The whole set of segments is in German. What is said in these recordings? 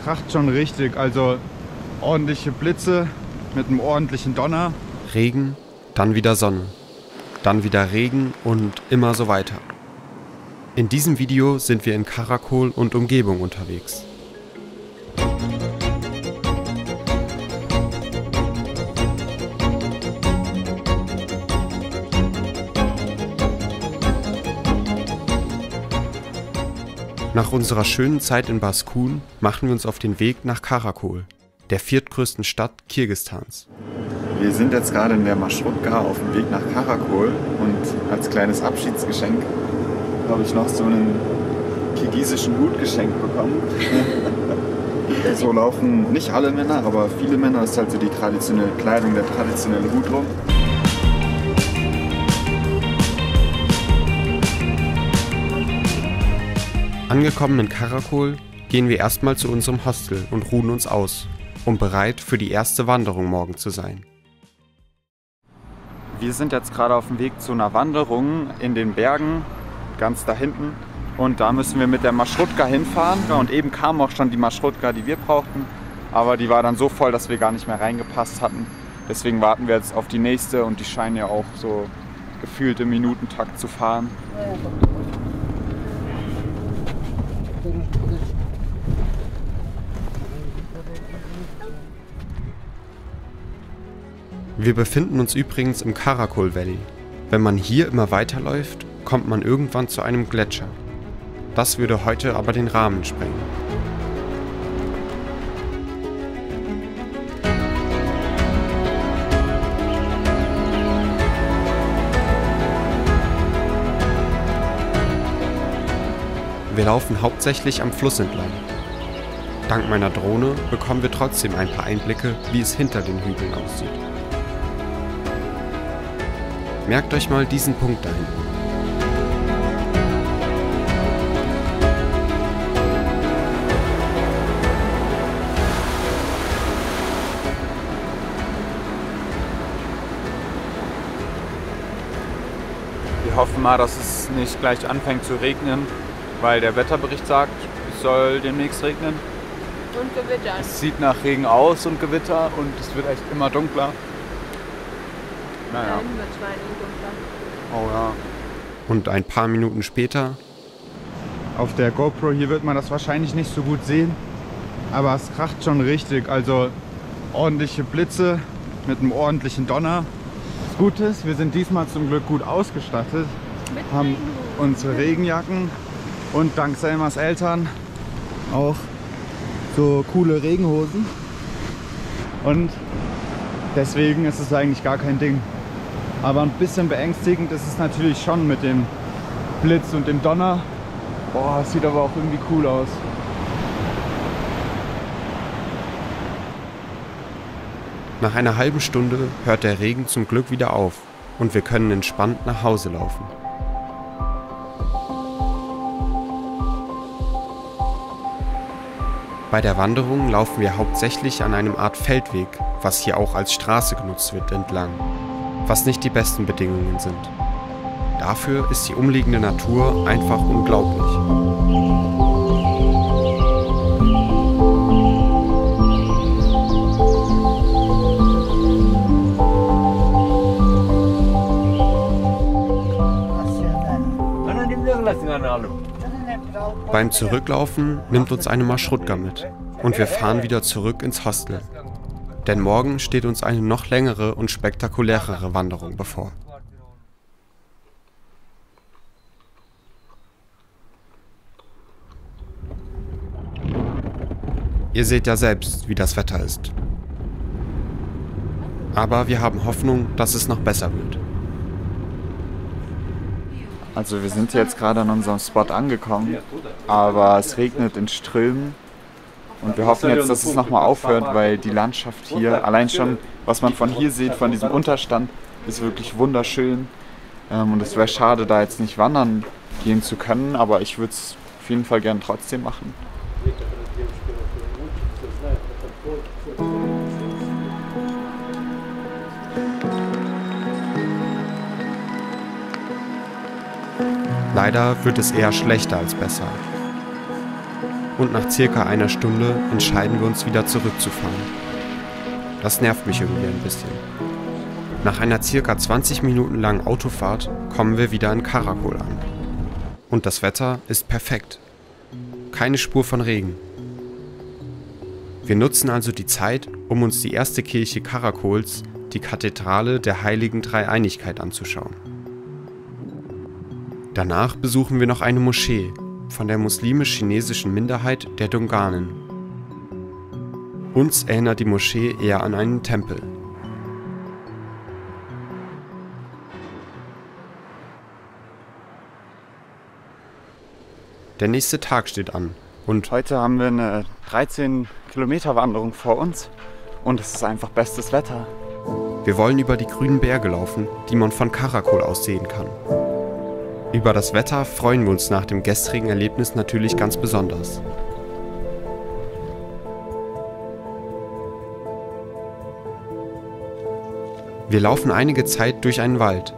kracht schon richtig, also ordentliche Blitze mit einem ordentlichen Donner. Regen, dann wieder Sonne, dann wieder Regen und immer so weiter. In diesem Video sind wir in Karakol und Umgebung unterwegs. Nach unserer schönen Zeit in Baskun machen wir uns auf den Weg nach Karakol, der viertgrößten Stadt Kirgisistans. Wir sind jetzt gerade in der Marschrutka auf dem Weg nach Karakol und als kleines Abschiedsgeschenk habe ich noch so einen kirgisischen Hut geschenkt bekommen. So laufen nicht alle Männer, aber viele Männer, das ist halt so die traditionelle Kleidung, der traditionelle Hut rum. Angekommen in Karakol gehen wir erstmal zu unserem Hostel und ruhen uns aus, um bereit für die erste Wanderung morgen zu sein. Wir sind jetzt gerade auf dem Weg zu einer Wanderung in den Bergen, ganz da hinten. Und da müssen wir mit der Marschrutka hinfahren. Und eben kam auch schon die Marschrutka, die wir brauchten. Aber die war dann so voll, dass wir gar nicht mehr reingepasst hatten. Deswegen warten wir jetzt auf die nächste und die scheinen ja auch so gefühlt im Minutentakt zu fahren. Wir befinden uns übrigens im Karakol Valley. Wenn man hier immer weiterläuft, kommt man irgendwann zu einem Gletscher. Das würde heute aber den Rahmen sprengen. Wir laufen hauptsächlich am Fluss entlang. Dank meiner Drohne bekommen wir trotzdem ein paar Einblicke, wie es hinter den Hügeln aussieht. Merkt euch mal diesen Punkt da hinten. Wir hoffen mal, dass es nicht gleich anfängt zu regnen, weil der Wetterbericht sagt, es soll demnächst regnen. Und Gewitter. Es sieht nach Regen aus und Gewitter und es wird echt immer dunkler. Naja. Oh ja. Und ein paar Minuten später. Auf der GoPro hier wird man das wahrscheinlich nicht so gut sehen, aber es kracht schon richtig, also ordentliche Blitze mit einem ordentlichen Donner. Das Gute ist, wir sind diesmal zum Glück gut ausgestattet, haben unsere Regenjacken und dank Selmas Eltern auch so coole Regenhosen und deswegen ist es eigentlich gar kein Ding. Aber ein bisschen beängstigend ist es natürlich schon mit dem Blitz und dem Donner. Boah, das sieht aber auch irgendwie cool aus. Nach einer halben Stunde hört der Regen zum Glück wieder auf und wir können entspannt nach Hause laufen. Bei der Wanderung laufen wir hauptsächlich an einem Art Feldweg, was hier auch als Straße genutzt wird, entlang, was nicht die besten Bedingungen sind. Dafür ist die umliegende Natur einfach unglaublich. Beim Zurücklaufen nimmt uns eine Marschrutka mit und wir fahren wieder zurück ins Hostel. Denn morgen steht uns eine noch längere und spektakulärere Wanderung bevor. Ihr seht ja selbst, wie das Wetter ist. Aber wir haben Hoffnung, dass es noch besser wird. Also wir sind jetzt gerade an unserem Spot angekommen, aber es regnet in Strömen und wir hoffen jetzt, dass es nochmal aufhört, weil die Landschaft hier, allein schon, was man von hier sieht, von diesem Unterstand, ist wirklich wunderschön und es wäre schade, da jetzt nicht wandern gehen zu können, aber ich würde es auf jeden Fall gern trotzdem machen. Leider wird es eher schlechter als besser. und nach circa einer Stunde entscheiden wir uns wieder zurückzufahren. Das nervt mich irgendwie ein bisschen. Nach einer circa 20 Minuten langen Autofahrt kommen wir wieder in Karakol an. Und das Wetter ist perfekt. Keine Spur von Regen. Wir nutzen also die Zeit, um uns die erste Kirche Karakols, die Kathedrale der Heiligen Dreieinigkeit, anzuschauen. Danach besuchen wir noch eine Moschee von der muslimisch-chinesischen Minderheit der Dunganen. Uns erinnert die Moschee eher an einen Tempel. Der nächste Tag steht an und heute haben wir eine 13 Kilometer Wanderung vor uns und es ist einfach bestes Wetter. Wir wollen über die grünen Berge laufen, die man von Karakol aus sehen kann. Über das Wetter freuen wir uns nach dem gestrigen Erlebnis natürlich ganz besonders. Wir laufen einige Zeit durch einen Wald,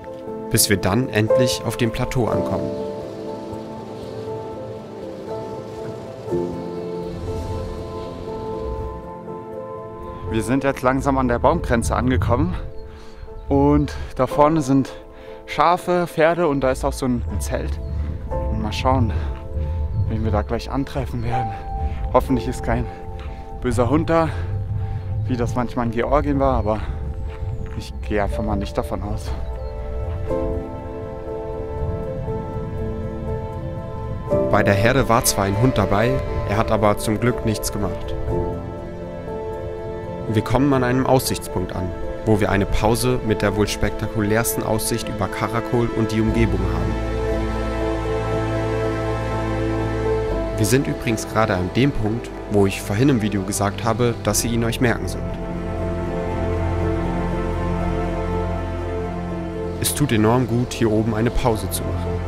bis wir dann endlich auf dem Plateau ankommen. Wir sind jetzt langsam an der Baumgrenze angekommen und da vorne sind Schafe, Pferde und da ist auch so ein Zelt. Und mal schauen, wen wir da gleich antreffen werden. Hoffentlich ist kein böser Hund da, wie das manchmal in Georgien war, aber ich gehe einfach mal nicht davon aus. Bei der Herde war zwar ein Hund dabei, er hat aber zum Glück nichts gemacht. Wir kommen an einem Aussichtspunkt an, wo wir eine Pause mit der wohl spektakulärsten Aussicht über Karakol und die Umgebung haben. Wir sind übrigens gerade an dem Punkt, wo ich vorhin im Video gesagt habe, dass ihr ihn euch merken sollt. Es tut enorm gut, hier oben eine Pause zu machen.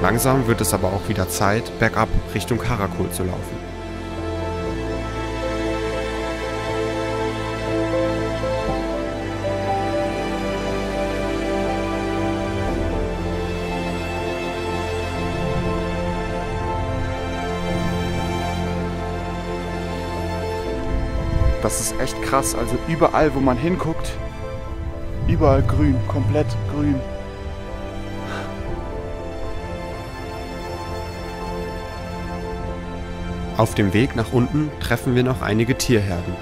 Langsam wird es aber auch wieder Zeit, bergab Richtung Karakol zu laufen. Das ist echt krass, also überall, wo man hinguckt, überall grün, komplett grün. Auf dem Weg nach unten treffen wir noch einige Tierherden.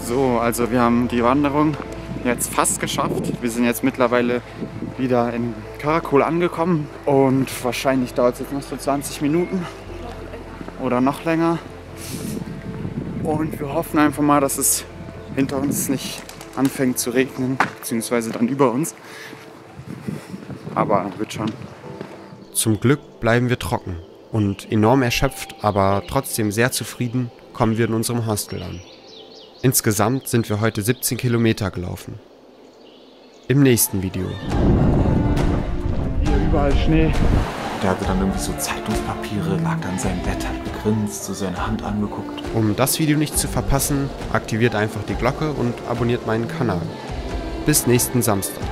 So, also wir haben die Wanderung jetzt fast geschafft. Wir sind jetzt mittlerweile wieder in Karakol angekommen und wahrscheinlich dauert es jetzt noch so 20 Minuten oder noch länger. Und wir hoffen einfach mal, dass es hinter uns nicht anfängt zu regnen, beziehungsweise dann über uns. Aber wird schon. Zum Glück bleiben wir trocken und enorm erschöpft, aber trotzdem sehr zufrieden kommen wir in unserem Hostel an. Insgesamt sind wir heute 17 Kilometer gelaufen. Im nächsten Video. Hier überall Schnee. Der hatte dann irgendwie so Zeitungspapiere, lag dann in seinem Bett, hat gegrinst, so seine Hand angeguckt. Um das Video nicht zu verpassen, aktiviert einfach die Glocke und abonniert meinen Kanal. Bis nächsten Samstag.